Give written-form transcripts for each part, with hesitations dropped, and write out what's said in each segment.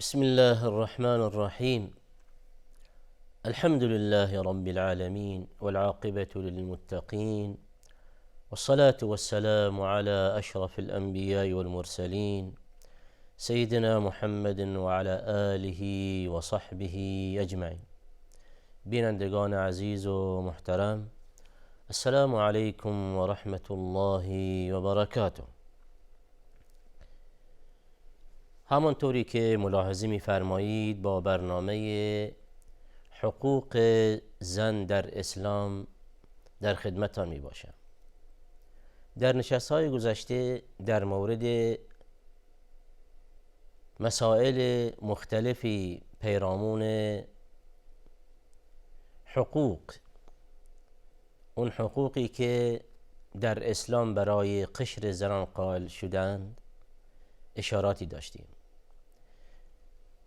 بسم الله الرحمن الرحيم. الحمد لله رب العالمين والعاقبة للمتقين، والصلاة والسلام على أشرف الأنبياء والمرسلين سيدنا محمد وعلى آله وصحبه أجمعين. بینندگان عزیز و محترم، السلام علیکم و رحمت الله و برکاته. همانطوری که ملاحظه می‌فرمایید با برنامه حقوق زن در اسلام در خدمتان می باشم. در نشست‌های گذشته در مورد مسائل مختلفی پیرامون حقوق، اون حقوقی که در اسلام برای قشر زنان قائل شدند اشاراتی داشتیم.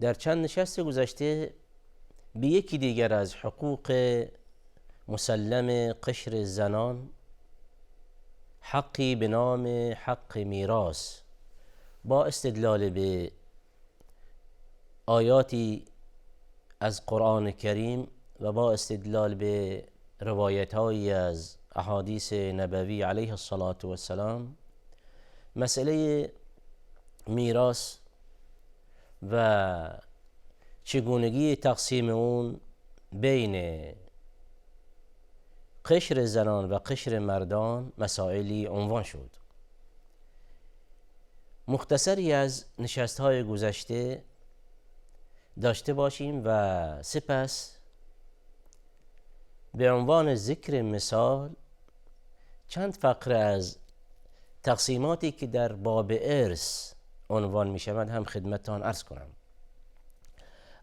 در چند نشست گذشته به یکی دیگر از حقوق مسلم قشر زنان، حقی به نام حق میراث، با استدلال به آیاتی از قرآن کریم و با استدلال به روایت‌هایی از احادیث نبوی علیه الصلاة والسلام، مسئله میراث و چگونگی تقسیم اون بین قشر زنان و قشر مردان مسائلی عنوان شد. مختصری از نشست‌های گذشته داشته باشیم و سپس به عنوان ذکر مثال چند فقره از تقسیماتی که در باب ارث عنوان می شود هم خدمتتان عرض کنم.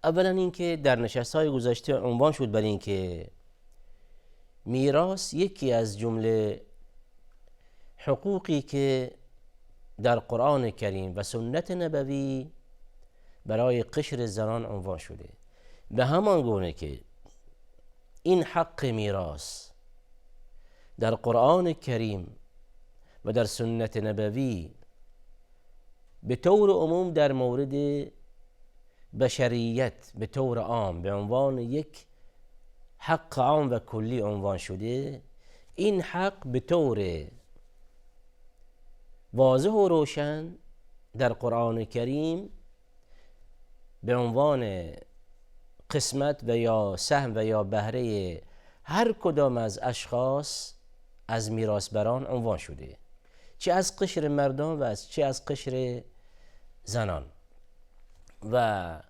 اولا اینکه در نشست‌های گذشته عنوان شد بر اینکه میراث یکی از جمله حقوقی که در قرآن کریم و سنت نبوی برای قشر زنان عنوان شده، به همان گونه که این حق میراث در قرآن کریم و در سنت نبوی به طور عموم در مورد بشریت به طور عام به عنوان یک حق عام و کلی عنوان شده، این حق به طور واضح و روشن در قرآن کریم به عنوان قسمت و یا سهم و یا بهره هر کدام از اشخاص از میراثبران عنوان شده، چه از قشر مردان و چه از قشر زنان. و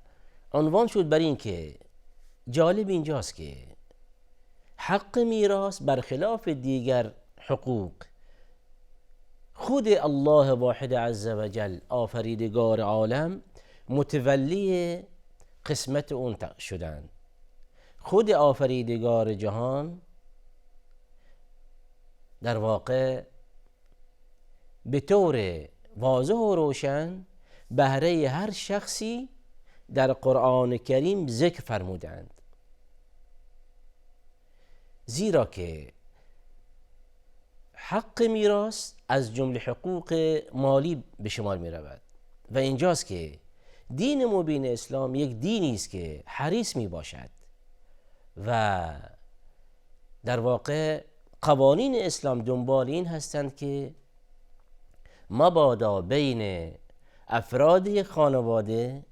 عنوان شد بر این که جالب اینجاست که حق میراث برخلاف دیگر حقوق خود الله واحد عز و جل آفریدگار عالم متولی قسمت اون شدند. خود آفریدگار جهان در واقع به طور واضح و روشن بهره هر شخصی در قرآن کریم ذکر فرمودند، زیرا که حق میراث از جمله حقوق مالی به شمار می رود و اینجاست که دین مبین اسلام یک دینی است که حریص می باشد و در واقع قوانین اسلام دنبال این هستند که مبادا بین افراد خانواده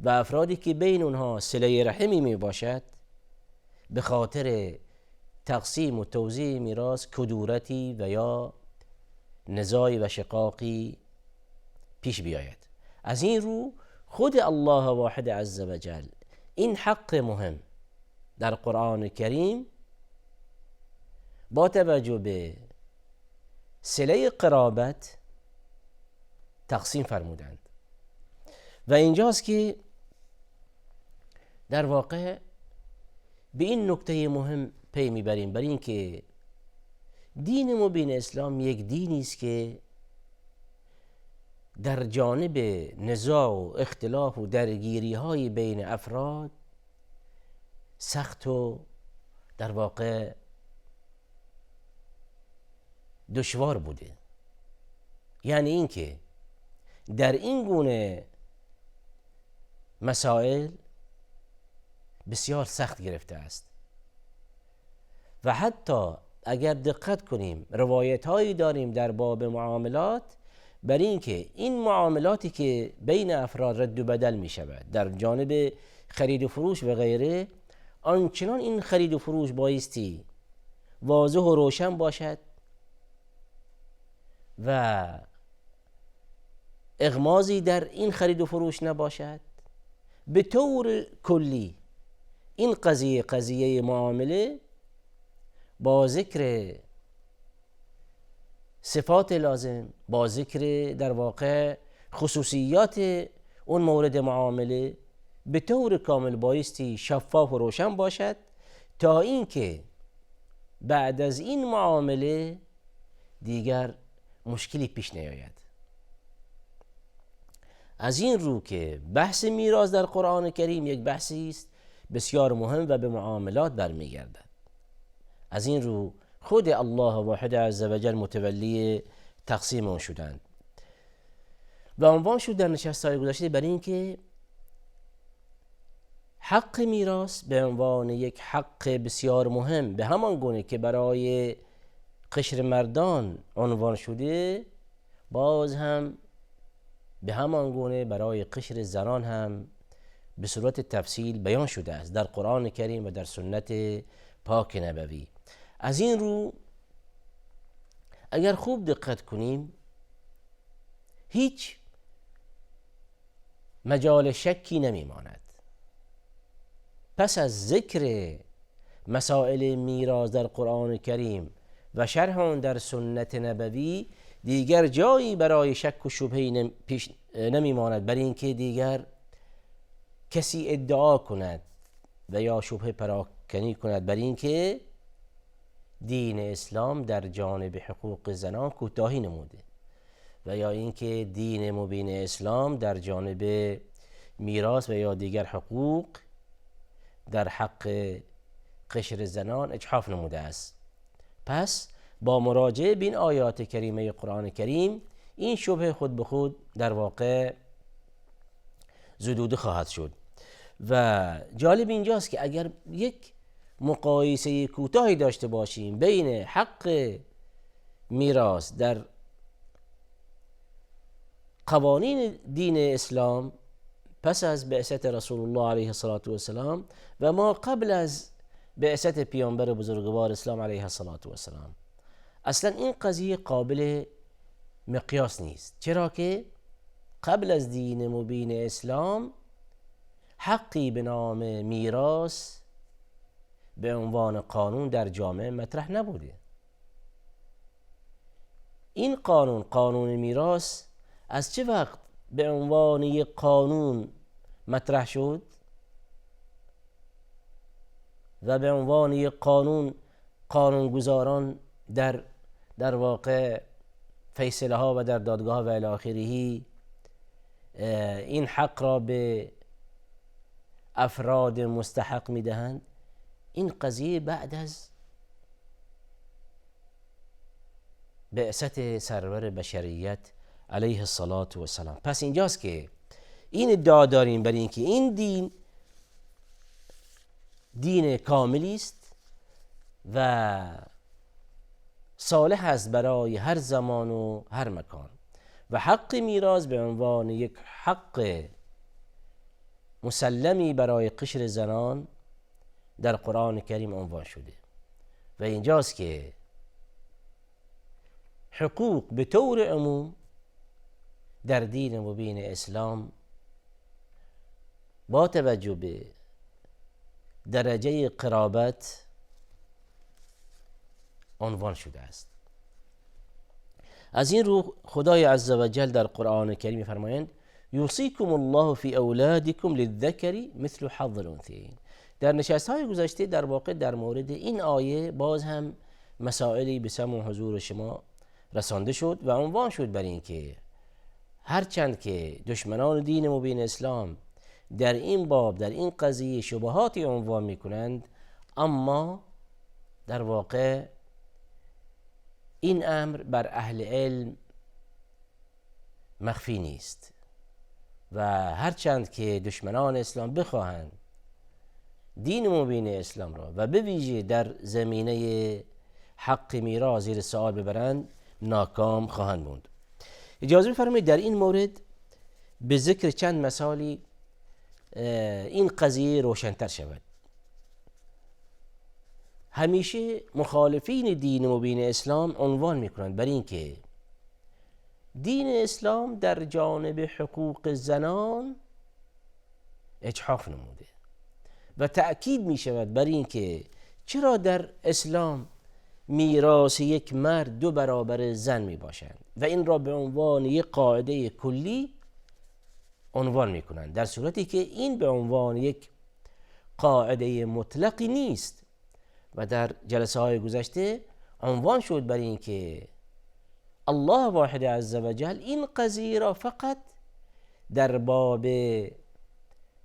و افرادی که بین اونها صله رحمی می باشد به خاطر تقسیم و توزیع میراث کدورتی و یا نزاعی و شقاقی پیش بیاید. از این رو خود الله واحد عز و جل این حق مهم در قرآن کریم با توجه به صله قرابت تقسیم فرمودند و اینجاست که در واقع به این نکته مهم پی میبریم، برای اینکه دین مبین اسلام یک دینی است که در جانب نزاع و اختلاف و درگیری های بین افراد سخت و در واقع دشوار بوده. یعنی اینکه در این گونه مسائل بسیار سخت گرفته است و حتی اگر دقت کنیم روایت هایی داریم در باب معاملات بر این که این معاملاتی که بین افراد رد و بدل می شود در جانب خرید و فروش و غیره، آنچنان این خرید و فروش بایستی واضح و روشن باشد و اغمازی در این خرید و فروش نباشد. به طور کلی این قضیه معامله با ذکر صفات لازم، با ذکر در واقع خصوصیات اون مورد معامله، به طور کامل بایستی شفاف و روشن باشد تا اینکه بعد از این معامله دیگر مشکلی پیش نیاید. از این رو که بحث میراث در قرآن کریم یک بحثی است بسیار مهم و به معاملات برمیگردد. از این رو خود الله واحد عزوجل متولی تقسیم اون شدند و عنوان شد در نشست‌های گذشته برای اینکه حق میراث به عنوان یک حق بسیار مهم به همان گونه که برای قشر مردان عنوان شده، باز هم به همان گونه برای قشر زنان هم به صورت تفصیل بیان شده است در قرآن کریم و در سنت پاک نبوی. از این رو اگر خوب دقت کنیم هیچ مجال شکی نمیماند پس از ذکر مسائل میراث در قرآن کریم و شرح آن در سنت نبوی دیگر جایی برای شک و شبهه پیش نمیماند برای اینکه دیگر کسی ادعا کند و یا شبهه پراکنی کند برای اینکه دین اسلام در جانب حقوق زنان کوتاهی نموده و یا اینکه دین مبین اسلام در جانب میراث و یا دیگر حقوق در حق قشر زنان اجحاف نموده است. پس با مراجعه به این آیات کریمه قرآن کریم این شبه خود به خود در واقع زدوده خواهد شد. و جالب اینجاست که اگر یک مقایسه کوتاهی داشته باشیم بین حق میراث در قوانین دین اسلام پس از بعثت رسول الله علیه الصلاة والسلام و ما قبل از بعثت پیامبر بزرگوار اسلام علیه الصلاة والسلام، اصلا این قضیه قابل مقیاس نیست. چرا که قبل از دین مبین اسلام حقی به نام میراث به عنوان قانون در جامعه مطرح نبوده. این قانون میراث از چه وقت به عنوان یک قانون مطرح شد و به عنوان یک قانونگذاران در واقع فیصله ها و در دادگاه و الی آخره این حق را به افراد مستحق میدهند؟ این قضیه بعد از بعثت سرور بشریت علیه الصلاة والسلام. پس اینجاست که این ادعا داریم برای اینکه این دین کاملی است و صالح است برای هر زمان و هر مکان و حق میراث به عنوان یک حق مسلمی برای قشر زنان در قرآن کریم عنوان شده و اینجاست که حقوق به طور عموم در دین مبین اسلام با توجه به درجه قرابت عنوان شده است. از این رو خدای عزوجل در قرآن کریم می‌فرمایند یوصیکم الله فی اولادکم للذکر مثل حظ الانثیین. در نشست‌های گذشته در واقع در مورد این آیه باز هم مسائلی به سمع و حضور شما رسانده شد و عنوان شد بر این که هرچند که دشمنان دین مبین اسلام در این باب در این قضیه شبهاتی عنوان میکنند، اما در واقع این امر بر اهل علم مخفی نیست و هرچند که دشمنان اسلام بخواهند دین مبین اسلام را و به ویژه در زمینه حق میراث زیر سوال ببرند، ناکام خواهند بود. اجازه بفرمایید در این مورد به ذکر چند مثالی این قضیه روشن‌تر شود. همیشه مخالفین دین مبین اسلام عنوان میکنند بر این که دین اسلام در جانب حقوق زنان اجحاف نموده و تأکید می شود بر این که چرا در اسلام میراث یک مرد 2 برابر زن می باشند و این را به عنوان یک قاعده کلی عنوان می کنند، در صورتی که این به عنوان یک قاعده مطلقی نیست. و در جلسه های گذشته عنوان شد بر این که الله واحد عزوجل این قضیه را فقط در باب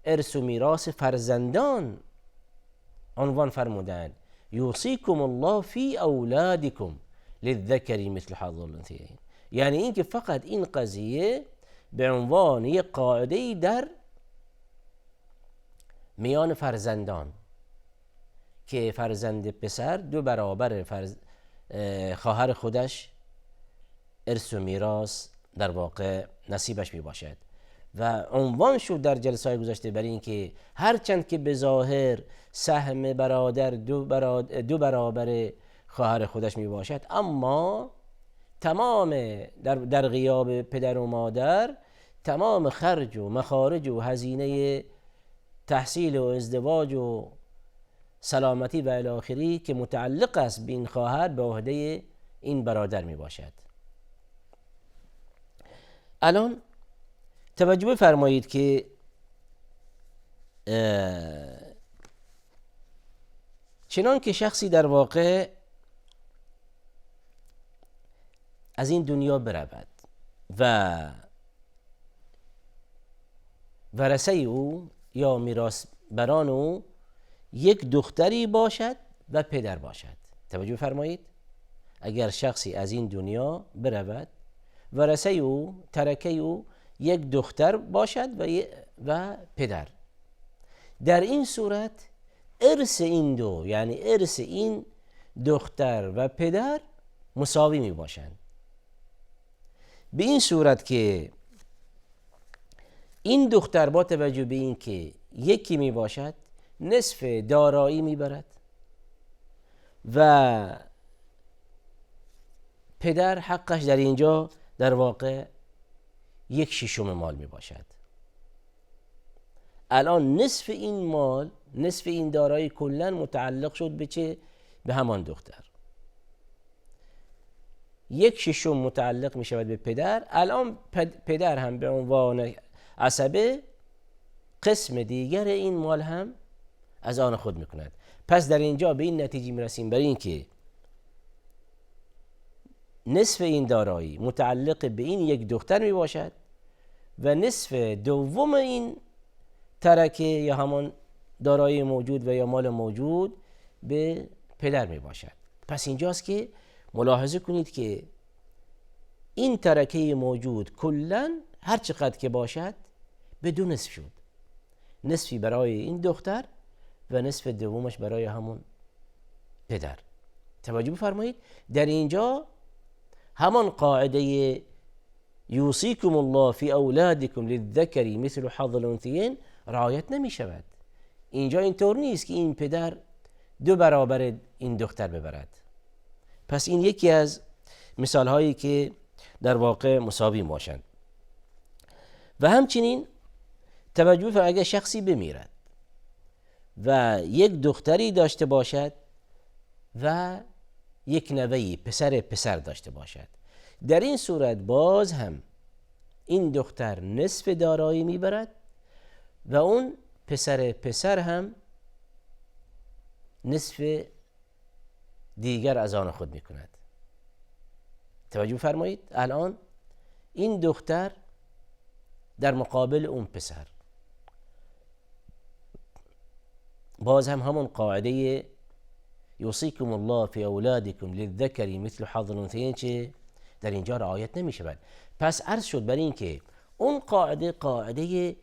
ارث و میراث فرزندان عنوان فرمودند: یوصیکم الله فی اولادکم للذکر مثل حظ الانثیین. یعنی این که فقط این قضیه به عنوان یک قاعده در میان فرزندان که فرزند پسر 2 برابر خواهر خودش ارث و میراث در واقع نصیبش می باشد. و عنوان شد در جلسه گذشته بر این که هرچند که به ظاهر سهم برادر 2 برابر خواهر خودش می باشد، اما تمام در غیاب پدر و مادر تمام خرج و مخارج و هزینه تحصیل و ازدواج و سلامتی و الی آخری که متعلق است به این خواهر به عهده این برادر می باشد. الان توجه بفرمایید که چنان که شخصی در واقع از این دنیا برود و ورثه او یا میراث بران او یک دختری باشد و پدر باشد. توجه فرمایید، اگر شخصی از این دنیا برود ورثه او ترکه او یک دختر باشد و پدر، در این صورت ارث این دو، یعنی ارث این دختر و پدر مساوی می باشند. به این صورت که این دختر با توجه به این که یکی می باشد نصف دارایی می برد و پدر حقش در اینجا در واقع 1/6 مال می باشد. الان نصف این مال، نصف این دارایی کلا متعلق شد به چه؟ به همان دختر. 1/6 متعلق می شود به پدر. الان پدر هم به عنوان عصبه قسم دیگر این مال هم از آن خود می کند. پس در اینجا به این نتیجه می رسیم برای این که نصف این دارایی متعلق به این یک دختر می باشد و نصف دوم این ترکه یا همان دارایی موجود و یا مال موجود به پدر می باشد. پس اینجاست که ملاحظه کنید که این ترکه موجود کلن هر چقدر که باشد به 2 نصف شد، نصفی برای این دختر و نصف دومش برای همون پدر. توجه بفرمایید، در اینجا همان قاعده یوصیکم الله فی اولادکم للذکر مثل حظ الانثیین رعایت نمی شود. اینجا اینطور نیست که این پدر 2 برابر این دختر ببرد. پس این یکی از مثال هایی که در واقع مساوی باشند. و همچنین توجه بفرمایید اگر شخصی بمیرد و یک دختری داشته باشد و یک نوه‌ای پسر داشته باشد، در این صورت باز هم این دختر نصف دارایی میبرد و اون پسر هم نصف دیگر از آن خود میکند. توجه فرمایید، الان این دختر در مقابل اون پسر باز هم همون قاعده یوصیکم الله فی اولادکم للذکر مثل حظ الانثیین چه در اینجا رعایت نمی شود. پس عرض شد بر این که اون قاعده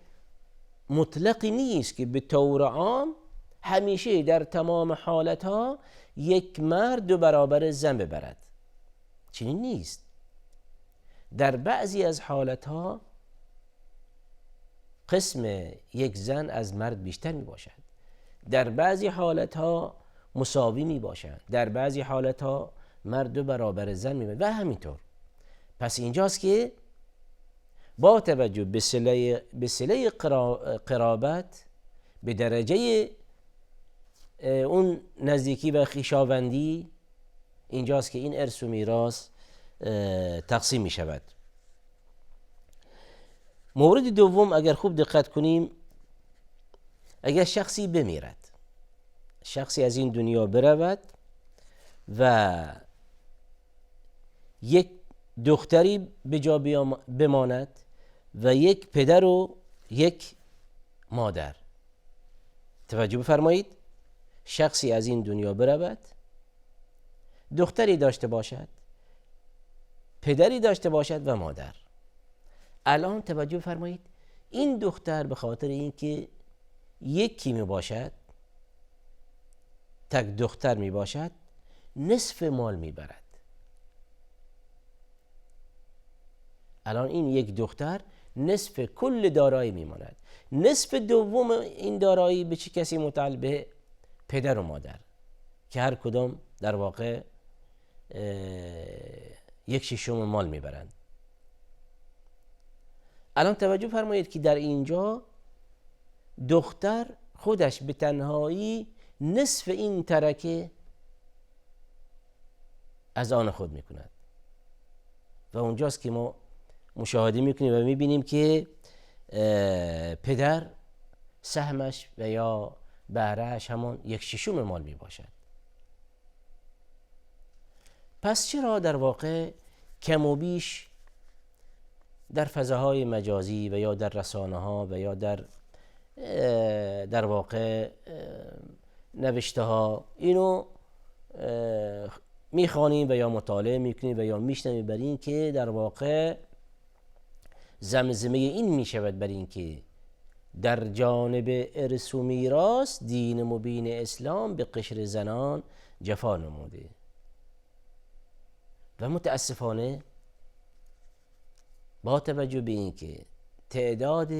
مطلقی نیست که به طور عام همیشه در تمام حالتها یک مرد 2 برابر زن ببرد. چنین نیست. در بعضی از حالتها قسم یک زن از مرد بیشتر می باشد، در بعضی حالتها مساوی می باشد، در بعضی حالتها مرد 2 برابر زن می باشد و همینطور. پس اینجاست که با توجه به صله قرابت، به درجه اون نزدیکی و خویشاوندی، اینجاست که این ارث و میراث تقسیم می شود. مورد دوم، اگر خوب دقت کنیم، اگر شخصی بمیرد، شخصی از این دنیا برود و یک دختری به جا بماند و یک پدر و یک مادر. توجه بفرمایید، شخصی از این دنیا برود، دختری داشته باشد، پدری داشته باشد و مادر. الان توجه بفرمایید، این دختر به خاطر اینکه یکی می باشد، تک دختر می باشد، نصف مال می برد. الان این یک دختر نصف کل دارایی می ماند. نصف دوم این دارایی به چه کسی متعلق؟ به پدر و مادر که هر کدام در واقع 1/6 مال می برند. الان توجه فرمایید که در اینجا دختر خودش به تنهایی نصف این ترکه از آن خود می کند و اونجاست که ما مشاهده میکنیم و میبینیم که پدر سهمش و یا بهرهش همون 1/6 مال می باشد. پس چرا در واقع کم و بیش در فضاهای مجازی و یا در رسانه ها و یا در واقع نوشته ها اینو میخوانیم و یا مطالعه میکنیم و یا میشنویم، بر این که در واقع زمزمه این میشود بر این که در جانب ارث و میراث دین مبین اسلام به قشر زنان جفا نموده و متاسفانه با توجه به این که تعداد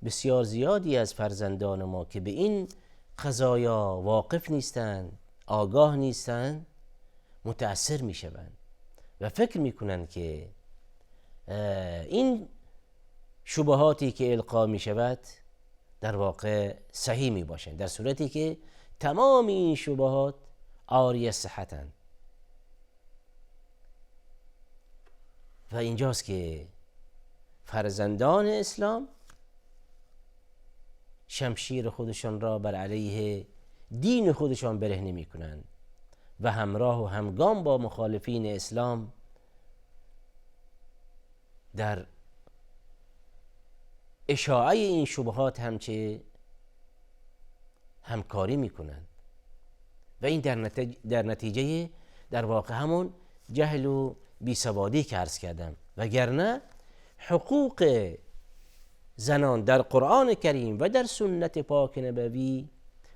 بسیار زیادی از فرزندان ما که به این قضایا واقف نیستند، آگاه نیستند، متأثر می شوند و فکر می کنند که این شبهاتی که القا می شود در واقع صحیح می باشند، در صورتی که تمام این شبهات عاری از صحتند. و اینجاست که فرزندان اسلام شمشیر خودشان را بر علیه دین خودشان برهنه می کنند و همراه و همگام با مخالفین اسلام در اشاعه این شبهات همکاری می کنند و این در نتیجه در واقع همون جهل و بیسوادی که عرض کردم. وگرنه حقوق زنان در قرآن کریم و در سنت پاک نبوی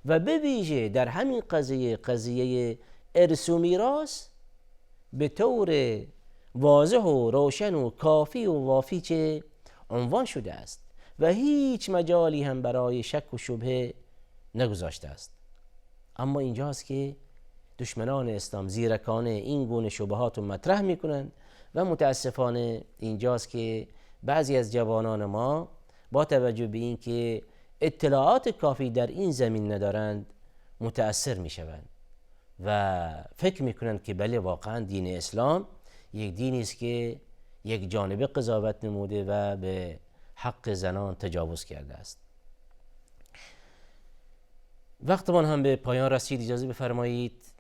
و به ویژه در همین قضیه ارث و میراث به طور واضح و روشن و کافی و وافی چه عنوان شده است و هیچ مجالی هم برای شک و شبهه نگذاشته است. اما اینجاست که دشمنان اسلام زیرکانه این گونه شبهات رو مطرح میکنند و متاسفانه اینجاست که بعضی از جوانان ما با توجه به این که اطلاعات کافی در این زمین ندارند متأثر میشوند و فکر میکنند که بله واقعا دین اسلام یک دینی است که یک جانبه قضاوت نموده و به حق زنان تجاوز کرده است. وقتمان هم به پایان رسید، اجازه بفرمایید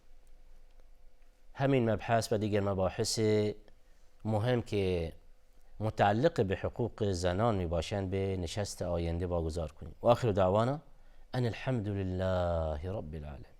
همین مبحث و دیگر مباحث مهم که متعلق به حقوق زنان می باشند به نشست آینده واگذار کنیم. و آخر دعوانا ان الحمد لله رب العالمین.